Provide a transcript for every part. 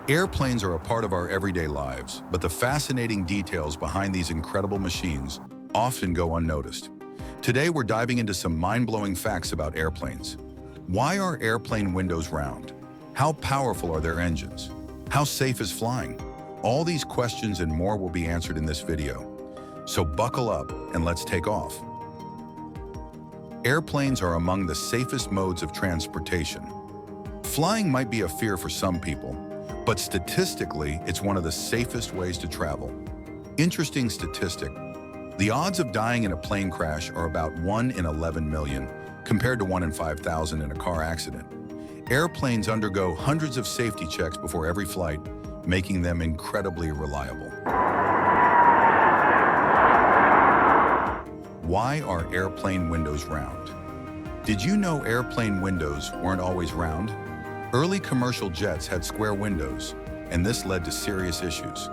Airplanes are a part of our everyday lives, but the fascinating details behind these incredible machines often go unnoticed. Today, we're diving into some mind-blowing facts about airplanes. Why are airplane windows round? How powerful are their engines? How safe is flying? All these questions and more will be answered in this video. So buckle up and let's take off. Airplanes are among the safest modes of transportation. Flying might be a fear for some people, but statistically, it's one of the safest ways to travel. Interesting statistic: the odds of dying in a plane crash are about 1 in 11 million, compared to 1 in 5,000 in a car accident. Airplanes undergo hundreds of safety checks before every flight, making them incredibly reliable. Why are airplane windows round? Did you know airplane windows weren't always round? Early commercial jets had square windows, and this led to serious issues.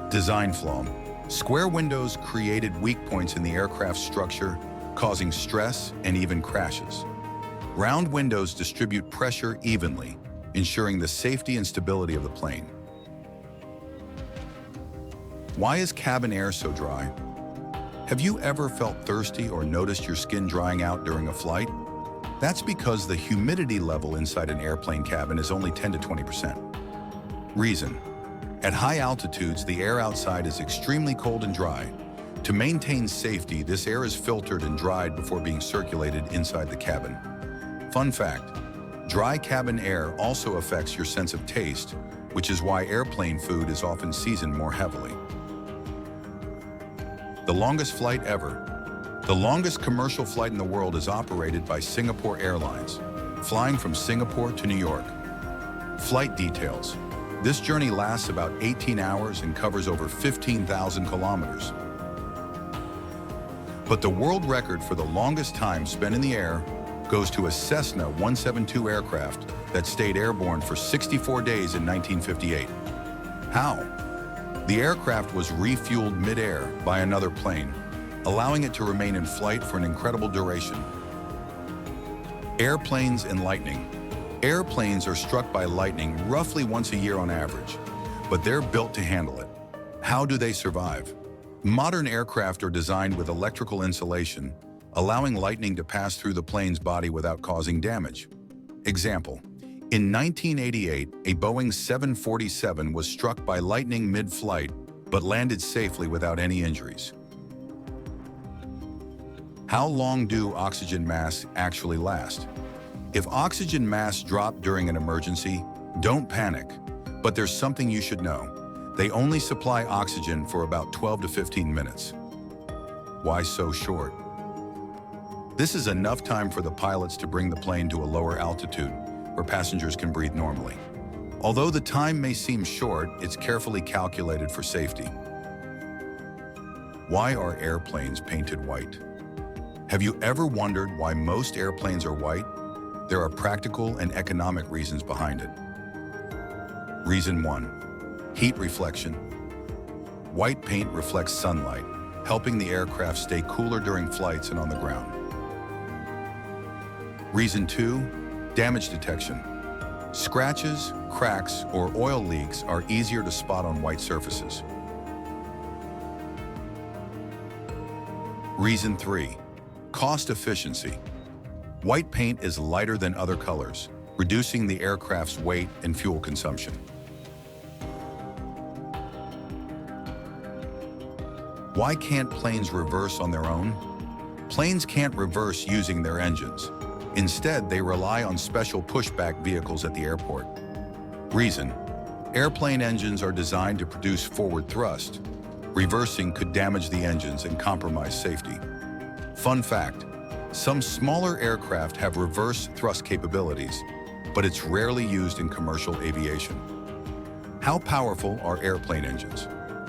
Design flaw: square windows created weak points in the aircraft's structure, causing stress and even crashes. Round windows distribute pressure evenly, ensuring the safety and stability of the plane. Why is cabin air so dry? Have you ever felt thirsty or noticed your skin drying out during a flight? That's because the humidity level inside an airplane cabin is only 10 to 20%. Reason: at high altitudes, the air outside is extremely cold and dry. To maintain safety, this air is filtered and dried before being circulated inside the cabin. Fun fact: dry cabin air also affects your sense of taste, which is why airplane food is often seasoned more heavily. The longest flight ever. The longest commercial flight in the world is operated by Singapore Airlines, flying from Singapore to New York. Flight details: this journey lasts about 18 hours and covers over 15,000 kilometers. But the world record for the longest time spent in the air goes to a Cessna 172 aircraft that stayed airborne for 64 days in 1958. How? The aircraft was refueled mid-air by another plane, allowing it to remain in flight for an incredible duration. Airplanes and lightning. Airplanes are struck by lightning roughly once a year on average, but they're built to handle it. How do they survive? Modern aircraft are designed with electrical insulation, allowing lightning to pass through the plane's body without causing damage. Example: in 1988, a Boeing 747 was struck by lightning mid-flight, but landed safely without any injuries. How long do oxygen masks actually last? If oxygen masks drop during an emergency, don't panic. But there's something you should know. They only supply oxygen for about 12 to 15 minutes. Why so short? This is enough time for the pilots to bring the plane to a lower altitude where passengers can breathe normally. Although the time may seem short, it's carefully calculated for safety. Why are airplanes painted white? Have you ever wondered why most airplanes are white? There are practical and economic reasons behind it. Reason 1: heat reflection. White paint reflects sunlight, helping the aircraft stay cooler during flights and on the ground. Reason 2: damage detection. Scratches, cracks, or oil leaks are easier to spot on white surfaces. Reason 3: cost efficiency. White paint is lighter than other colors, reducing the aircraft's weight and fuel consumption. Why can't planes reverse on their own? Planes can't reverse using their engines. Instead, they rely on special pushback vehicles at the airport. Reason: airplane engines are designed to produce forward thrust. Reversing could damage the engines and compromise safety. Fun fact: some smaller aircraft have reverse thrust capabilities, but it's rarely used in commercial aviation. How powerful are airplane engines?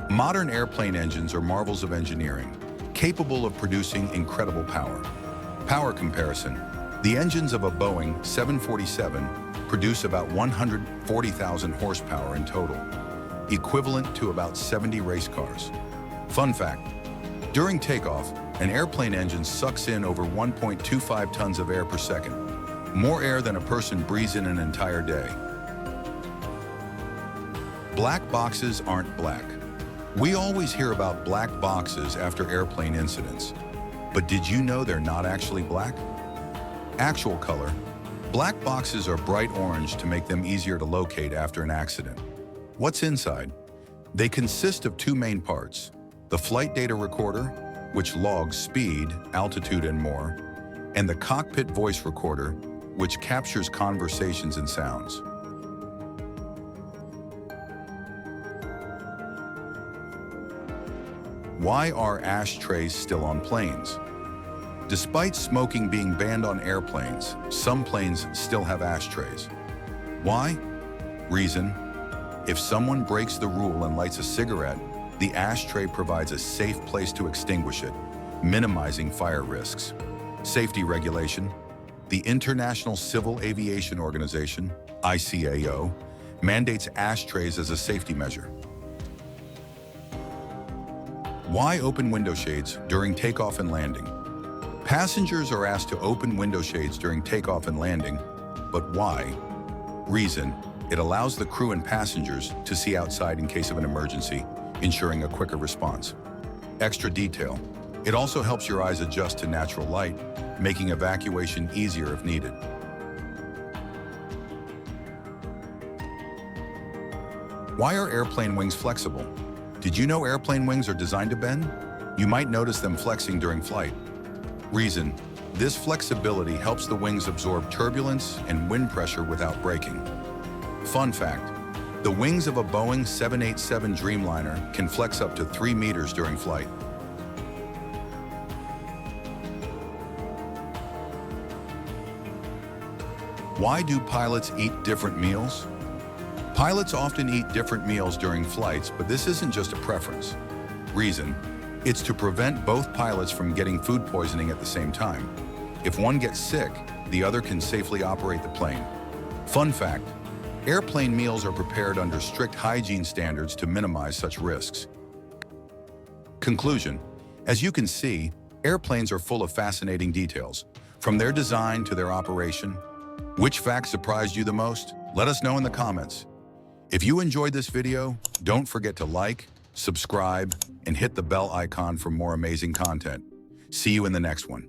Modern airplane engines are marvels of engineering, capable of producing incredible power. Power comparison: the engines of a Boeing 747 produce about 140,000 horsepower in total, equivalent to about 70 race cars. Fun fact: during takeoff, an airplane engine sucks in over 1.25 tons of air per second, more air than a person breathes in an entire day. Black boxes aren't black. We always hear about black boxes after airplane incidents. But did you know they're not actually black? Actual color. Black boxes are bright orange to make them easier to locate after an accident. What's inside? They consist of two main parts: the flight data recorder, which logs speed, altitude, and more, and the cockpit voice recorder, which captures conversations and sounds. Why are ashtrays still on planes? Despite smoking being banned on airplanes, some planes still have ashtrays. Why? Reason: if someone breaks the rule and lights a cigarette, the ashtray provides a safe place to extinguish it, minimizing fire risks. Safety regulation: the International Civil Aviation Organization, ICAO, mandates ashtrays as a safety measure. Why open window shades during takeoff and landing? Passengers are asked to open window shades during takeoff and landing, but why? Reason: it allows the crew and passengers to see outside in case of an emergency, ensuring a quicker response. Extra detail: it also helps your eyes adjust to natural light, making evacuation easier if needed. Why are airplane wings flexible? Did you know airplane wings are designed to bend? You might notice them flexing during flight. Reason: this flexibility helps the wings absorb turbulence and wind pressure without breaking. Fun fact: the wings of a Boeing 787 Dreamliner can flex up to 3 meters during flight. Why do pilots eat different meals? Pilots often eat different meals during flights, but this isn't just a preference. Reason: it's to prevent both pilots from getting food poisoning at the same time. If one gets sick, the other can safely operate the plane. Fun fact: airplane meals are prepared under strict hygiene standards to minimize such risks. Conclusion: as you can see, airplanes are full of fascinating details, from their design to their operation. Which fact surprised you the most? Let us know in the comments. If you enjoyed this video, don't forget to like, subscribe, and hit the bell icon for more amazing content. See you in the next one.